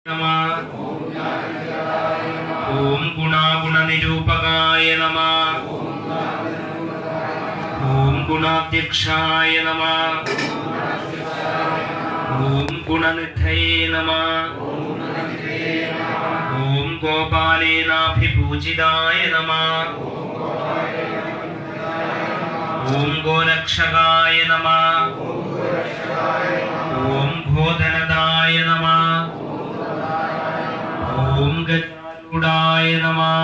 नमः। ओम गुणागुणनिरूपकाय नमः। ओम गुणाध्यक्षाय नमः। ओम गुणनिधये नमः। ओम गोपालेनाभिपूजिताय नमः। ओम गोरक्षकाय नमः। ओम गोधनदाय नमः। ओम गजारूढ़ाय नमः।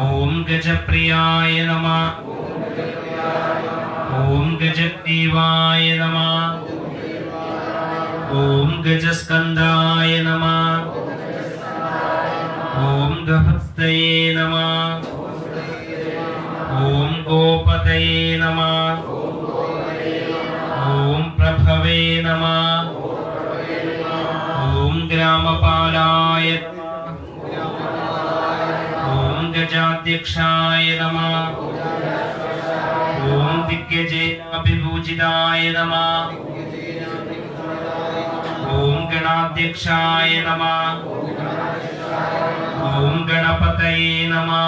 ओम गजप्रियाय नमः। ओम गजग्रीवाय नमः। ओम गजस्कंदाय नमः। ओम गहस्तये नमः। ओम गोपतये नमः। ओम प्रभवे नमः। ओम ग्रामपालाय ओम गजाध्यक्षाय नमः। ओम दिग्गजेनाभिपूजिताय नमः। ओम गणाध्यक्षाय नमः। ओम गणपतये नमः।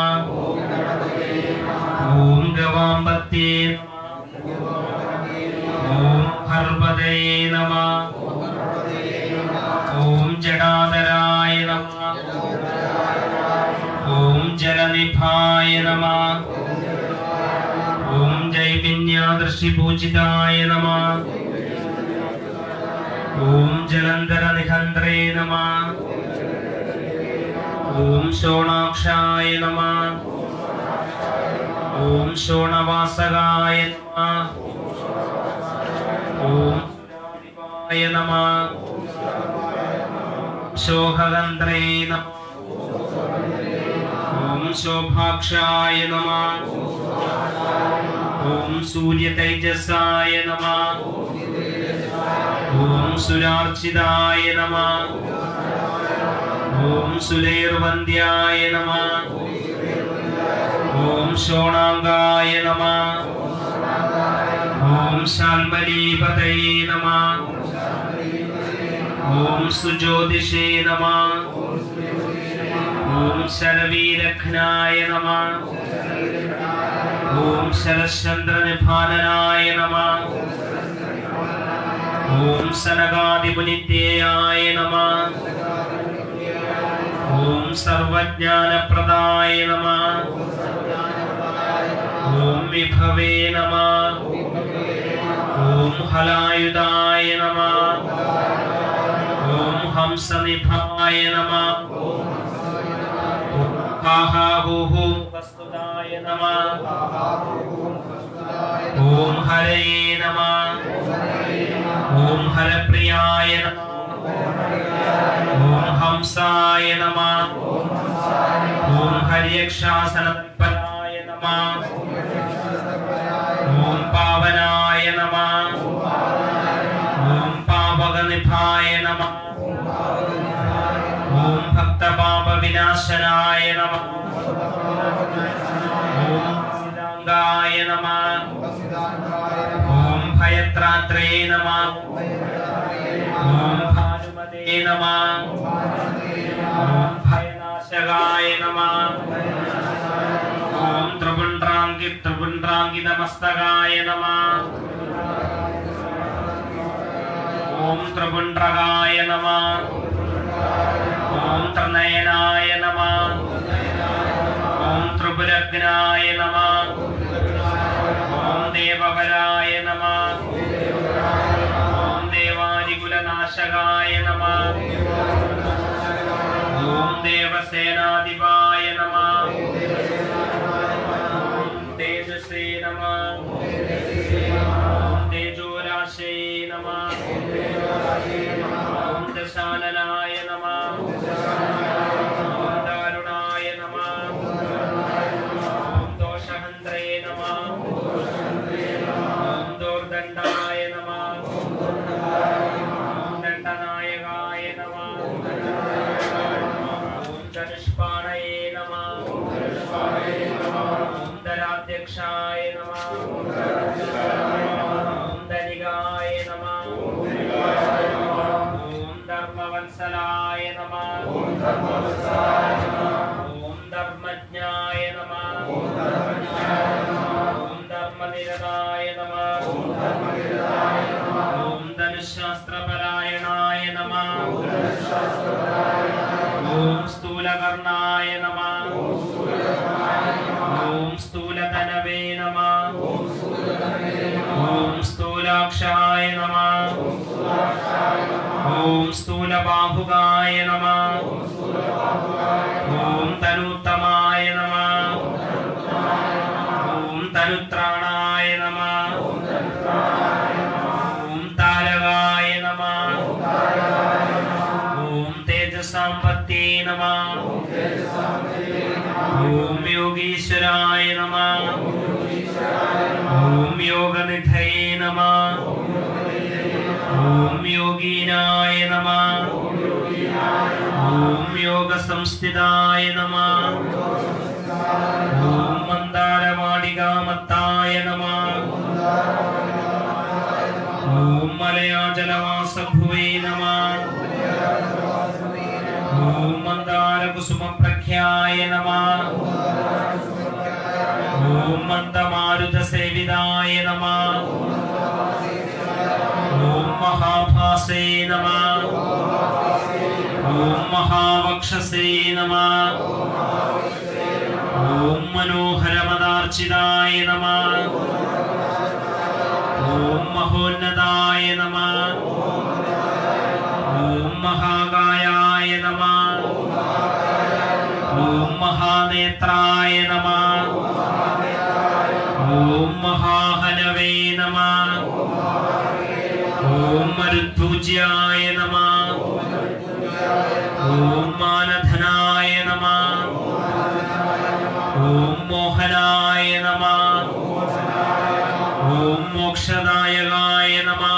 ओम गवाम्बत्ये ओम हर्वदये नमः। ओम जडाधराय नमः। ओम जलनिभाय नमः। ओम जैविन्यादर्शिपूजिताय नमः। ओम जलंधरनिहंत्रे नमः। ओम शोणाक्षाय नमः। ओम शोणवासगाय नमः। ओम सूर्याधिपाय नमः। शोहगंध्रे नमः। ओम शोभाक्षाय नमः। ओम सूर्यतेजसाय नमः। ओम सुरार्चिताय नमः। ओम सुलेर्वन्द्याय नमः। ओम शोणांगाय नमः। ओम शाल्मलीपतये नमः। ओम सुज्योतिषे नमः। ओम शरवीरघ्नाय नमः। ओम शरश्चंद्रनिभाननाय नमः। ओम सनगादिपुनित्येयाय नमः। ओम सर्वज्ञानप्रदाय नमः। ओम विभवे नमः। ओम हलायुधाय नमः। ओम हंसनिभाय नमः। ओम काहाहुहु वस्तुदाय नमः। ओम हरये नमः। ओम हरप्रियाय नमः। ओम हंसाय नमः। ओम हर्यक्षासनपराय नमः। ओम पावनाय नमः। ओम पावकनिभाय नमः। ओम भक्तपापविनाशनाय नमः। ओम सिद्धांगाय नमः। ओम भयत्रात्रे नमः। ओम भानुमते नमः। ओम भयनाशकाय नमः। ओम त्रिपुण्ड्राङ्गितमस्तकाय नमः। ओम त्रिपुण्ड्रकाय नमः। ओम त्रिनयनाय नमः। ओम त्रिपुरग्नाय नमः। ओम देववराय नमः। ओम देवादिकुलनाशकाय नमः। ओम देवसेनाधिपाय नमः। ओम तेजसे नमः। ओम तेजोराशे नमः। ओम दशाननाय नमः। ओम दारुणाय नमः। ओम दोषहन्त्रे नमः। ओम दोर्दण्डाय नमः। ओम दण्डनायकाय नमः। ओम धनुष्पाणये ധർമ്മവത്സലായ നമഃ ഓം ധർമ്മജ്ഞായ നമഃ ഓം ധർമ്മനിരതായ നമഃ ഓം ധനുശാസ്ത്രപരായണായ നമഃ ഓം സ്ഥൂലകർണായ നമഃ ഓം സ്ഥൂലധനവേ നമഃ ഓം സ്ഥൂലാക്ഷായ നമഃ ഓം സ്ഥൂലബാഹുകായ നമഃ ഓം തനുത്തമായ നമഃ ഓം തനുത്രാണായ നമഃ ഓം താരകായ നമഃ ഓം തേജസാമ്പത്തേ നമഃ ഓം യോഗീശ്വരായ നമഃ ഓം യോഗനിധയേ നമഃ ഓം യോഗീനായ നമഃ ഓം യോഗസംസ്ഥിതായ നമഃ ഓം മന്ദാരവാടികാമത്തായ നമഃ ഓം മലയാജലവാസഭുവേ നമഃ ഓം മന്ദാരകുസുമപ്രഖ്യായ നമഃ ഓം മന്ദമാരുതസേവിതായ നമഃ ഓം മഹാഭാസേ നമഃ ഓം മഹാവക്ഷസേ നമഃ ഓം മനോഹരമദാർച്ചിതായ നമഃ ഓം മഹോന്നതായ നമഃ ഓം മഹാകായായ നമഃ ഓം മഹാനേത്രായ നമഃ ഓം മഹാഹനവേ നമഃ ഓം മരുത്പൂജ്യായ നമഃ ഓം മാനധനായ നമഃ ഓം മോഹനായ നമഃ ഓം മോക്ഷദായകായ നമഃ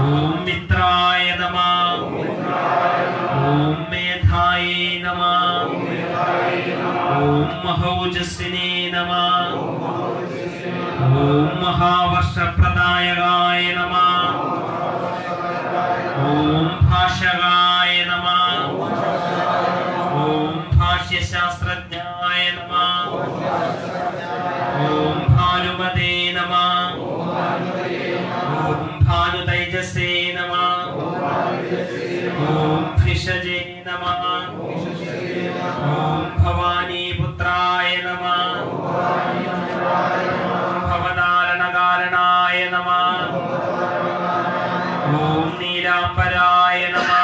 ഓം മിത്രായ നമഃ ഓം മേധായേ നമഃ ഓം മഹൗജസ്സിനേ നമഃ ഓം മഹാവർഷപ്രദായകായ നമഃ ഓം ഭാഷകായ നമഃ ഓം ഭാഷ്യശാസ്ത്രജ്ഞായ നമഃ ഓം ഭാനുമതേ നമഃ ഓം ഭാനുതൈജസേ നമഃ ഓം ഭിഷജേ നമഃ ഓം ഭവാനീപുത്രായ നമഃ ഭവധാരണകാരണായ നമഃ ഓം നീലാംബരായ നമഃ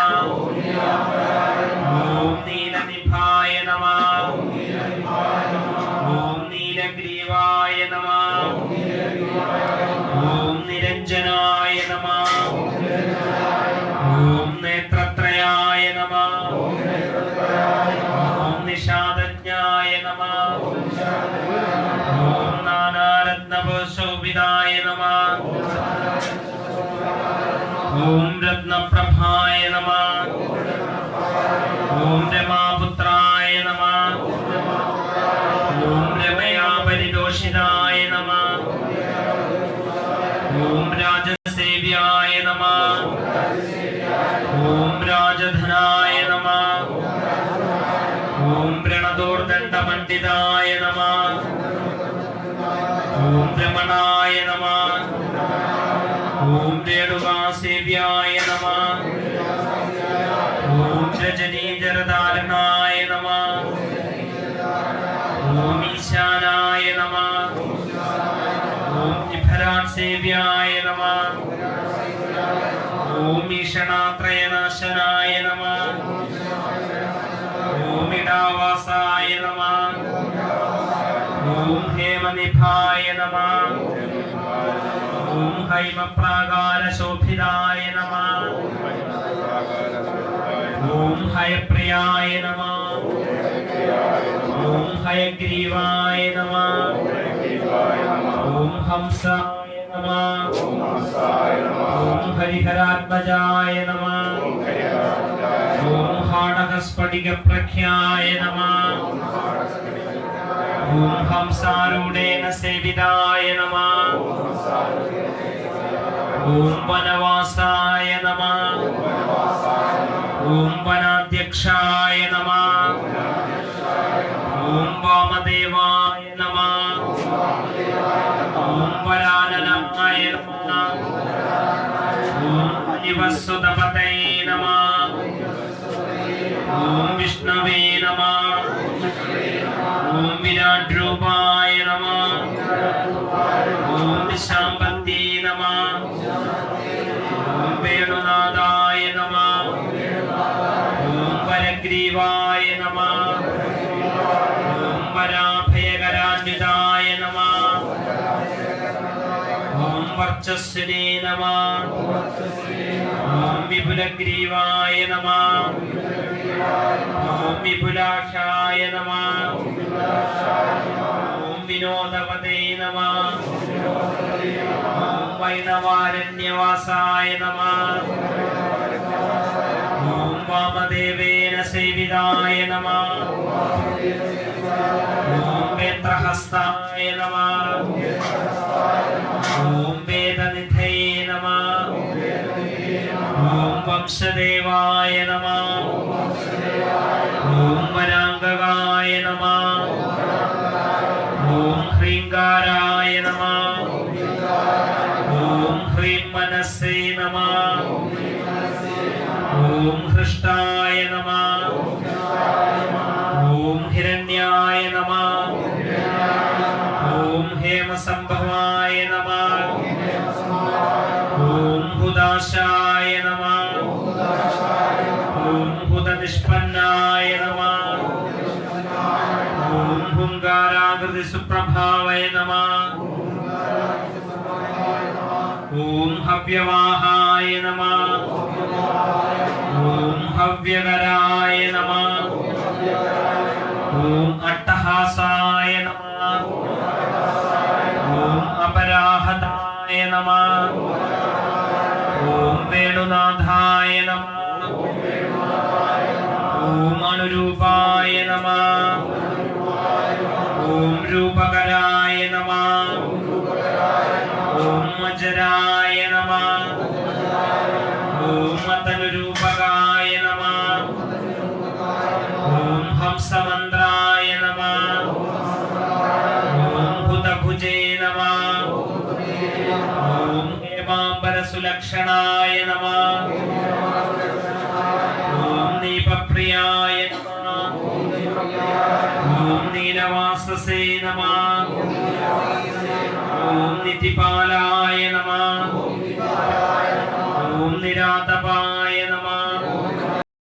ഓം നീലനിഭായ നമഃ ഓം നീലഗ്രീവായ നമഃ ഓം നിരഞ്ജനായ നമഃ ഓം നേത്രത്രയായ നമഃ ഓം നിഷാദജ്ഞായ നമഃ ഓം നാനാരത്നഭൂഷോഭിതായ നമഃ ഓം രത്നപ്രഭായ നമഃ ഓം രമാപുത്രായ നമഃ ഓം രമയാ പരിതോഷിതായ നമഃ ഓം രാജസേവ്യായ നമഃ ഓം രാജധനായ നമഃ ഓം പ്രണതോർദണ്ഡപണ്ഡിതായ നമഃ ഓം രമണായ നമഃ ഓം രേണുകാസേവ്യായ നമഃ ഓം രജനീജരധാരണായ നമഃ ഓം ഈശാനായ നമഃ ഓം നിഭരാസേവ്യായ നമഃ ഓം ഈഷണാത്രയനാശനായ നമഃ ഓം ഇടാവാസായ നമഃ ഓം ഹേമനിഭായ നമഃ ഓം ഹൈമപ്രാകാരശോഭിതായ നമഃ ഓം ഹയപ്രിയായ നമഃ ഓം ഹയഗ്രീവായ നമഃ ഓം ഹംസായ നമഃ ഓം ഹരിഹരാത്മജായ നമഃ ഓം ഹാടകസ്ഫടികപ്രഖ്യായ നമഃ ഓം ഹംസാരൂഢേന സേവിതായ നമഃ ഓം വനവാസായ നമഃ ഓം വനാധ്യക്ഷായ നമഃ. ഓം വാമദേവായ നമഃ. ഓം വരാനനായ നമഃ. ഓം ഹരിവസുതപതേ നമഃ. ഓം വിഷ്ണവേ നമഃ. ഓം വിരാട് രൂപായ നമഃ. ഓം ദിശാംബന്തി നമഃ. ഓം വേണുനാഥായ നമഃ. ഓം വരഗ്രീവായ നമഃ. ഓം വരാഭയകരാന്വിതായ നമഃ. ഓം വർച്ചസ്വിനേ നമഃ. ഓം വിപുലഗ്രീവായ നമഃ. ഓം വിപുലാക്ഷായ നമഃ. ഓം വിനോദപതേ നമഃ. ഓം വൈണവാരണ്യവാസായ നമഃ. ഓം വാമദേവേന സേവിതായ നമഃ. ഓം വേത്രഹസ്തായ നമഃ. ഓം വേദനിധേ നമഃ. ഓം വംശദേവായ നമഃ. ഓം വരാംഗകായ നമഃ. ഓം ഹ്രീംകാരായ നമഃ. ഓം ഹ്രീം മനസ്സേ നമഃ. ഓം ഹൃഷ്ടായ നമഃ. ഓം ഹിരണ്യായ നമഃ. ഓം ഹേമസംഭവായ നമഃ. ഓം ഹുദാശായ നമഃ. ഓം ഹുദനിഷ്പന്നായ നമഃ. ഓം ഹുങ്കാരാകൃതി സുപ്രഭാവയ നമഃ. ഓം ഹവ്യവാഹായ നമഃ. ഓം ഹവ്യകരായ നമഃ. ഓം അട്ടഹാസായ നമഃ. ഓം അപരാഹതായ നമഃ. ഓം വേണുനാഥായ നമഃ. ഓം അനുരൂപായ നമഃ. ഓം രൂപകരായ നമഃ. ഓം അജരായ നമഃ. ഓം അതനുരൂപകായ നമഃ. ഓം ഹംസമന്ത്രായ നമഃ. ഓം ഹുതഭുജേ നമഃ. ഓം ഹേമാംബരസുലക്ഷണായ നമഃ. ഓം നീപപ്രിയായ നമഃ. ഓം നീലവാസസേ നമഃ. ഓം നിധിപാലായ നമഃ.